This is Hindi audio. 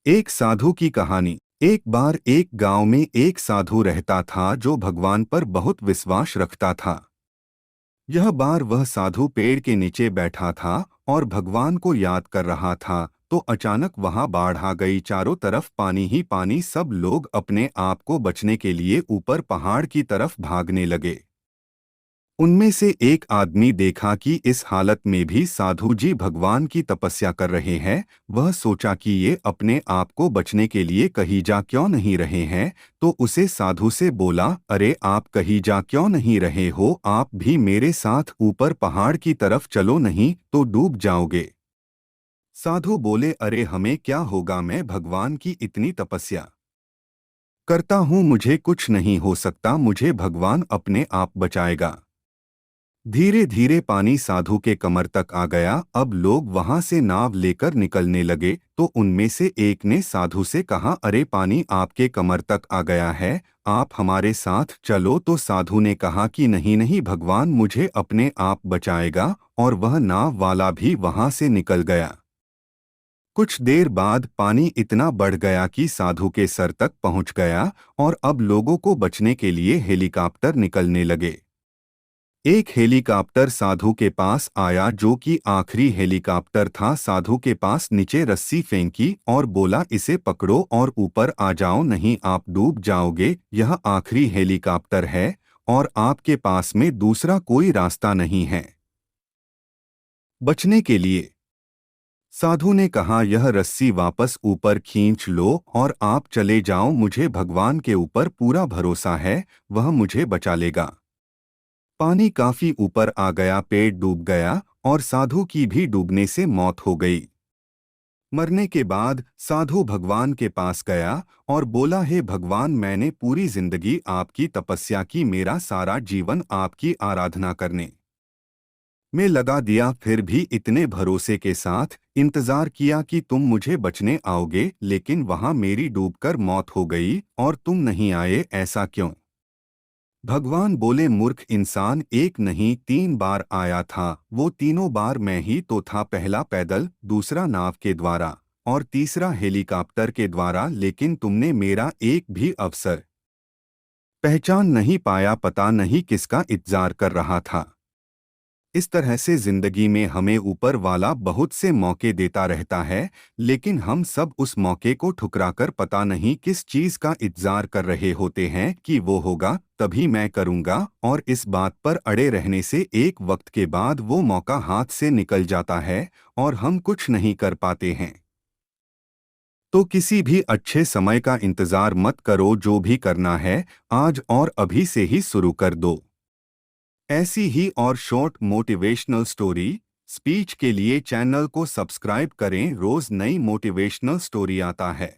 एक साधु की कहानी। एक बार एक गांव में एक साधु रहता था जो भगवान पर बहुत विश्वास रखता था। यह बार वह साधु पेड़ के नीचे बैठा था और भगवान को याद कर रहा था, तो अचानक वहां बाढ़ आ गई। चारों तरफ पानी ही पानी। सब लोग अपने आप को बचने के लिए ऊपर पहाड़ की तरफ भागने लगे। उनमें से एक आदमी देखा कि इस हालत में भी साधु जी भगवान की तपस्या कर रहे हैं। वह सोचा कि ये अपने आप को बचने के लिए कहीं जा क्यों नहीं रहे हैं, तो उसे साधु से बोला, अरे आप कहीं जा क्यों नहीं रहे हो? आप भी मेरे साथ ऊपर पहाड़ की तरफ चलो, नहीं तो डूब जाओगे। साधु बोले, अरे हमें क्या होगा, मैं भगवान की इतनी तपस्या करता हूँ, मुझे कुछ नहीं हो सकता, मुझे भगवान अपने आप बचाएगा। धीरे धीरे पानी साधु के कमर तक आ गया। अब लोग वहां से नाव लेकर निकलने लगे, तो उनमें से एक ने साधु से कहा, अरे पानी आपके कमर तक आ गया है, आप हमारे साथ चलो। तो साधु ने कहा कि नहीं नहीं, भगवान मुझे अपने आप बचाएगा। और वह नाव वाला भी वहां से निकल गया। कुछ देर बाद पानी इतना बढ़ गया कि साधु के सर तक पहुंच गया, और अब लोगों को बचने के लिए हेलीकॉप्टर निकलने लगे। एक हेलीकॉप्टर साधु के पास आया, जो कि आखिरी हेलीकॉप्टर था। साधु के पास नीचे रस्सी फेंकी और बोला, इसे पकड़ो और ऊपर आ जाओ, नहीं आप डूब जाओगे। यह आखिरी हेलीकॉप्टर है और आपके पास में दूसरा कोई रास्ता नहीं है बचने के लिए। साधु ने कहा, यह रस्सी वापस ऊपर खींच लो और आप चले जाओ, मुझे भगवान के ऊपर पूरा भरोसा है, वह मुझे बचा लेगा। पानी काफी ऊपर आ गया, पेड़ डूब गया और साधु की भी डूबने से मौत हो गई। मरने के बाद साधु भगवान के पास गया और बोला, हे भगवान, मैंने पूरी जिंदगी आपकी तपस्या की, मेरा सारा जीवन आपकी आराधना करने में लगा दिया, फिर भी इतने भरोसे के साथ इंतजार किया कि तुम मुझे बचने आओगे, लेकिन वहां मेरी डूबकर मौत हो गई और तुम नहीं आए, ऐसा क्यों? भगवान बोले, मूर्ख इंसान, एक नहीं 3 बार आया था। वो तीनों बार मैं ही तो था, पहला पैदल, दूसरा नाव के द्वारा और तीसरा हेलीकॉप्टर के द्वारा, लेकिन तुमने मेरा एक भी अवसर पहचान नहीं पाया, पता नहीं किसका इंतजार कर रहा था। इस तरह से जिंदगी में हमें ऊपर वाला बहुत से मौके देता रहता है, लेकिन हम सब उस मौके को ठुकराकर पता नहीं किस चीज का इंतजार कर रहे होते हैं कि वो होगा तभी मैं करूंगा, और इस बात पर अड़े रहने से एक वक्त के बाद वो मौका हाथ से निकल जाता है और हम कुछ नहीं कर पाते हैं। तो किसी भी अच्छे समय का इंतजार मत करो, जो भी करना है आज और अभी से ही शुरू कर दो। ऐसी ही और शॉर्ट मोटिवेशनल स्टोरी स्पीच के लिए चैनल को सब्सक्राइब करें, रोज नई मोटिवेशनल स्टोरी आता है।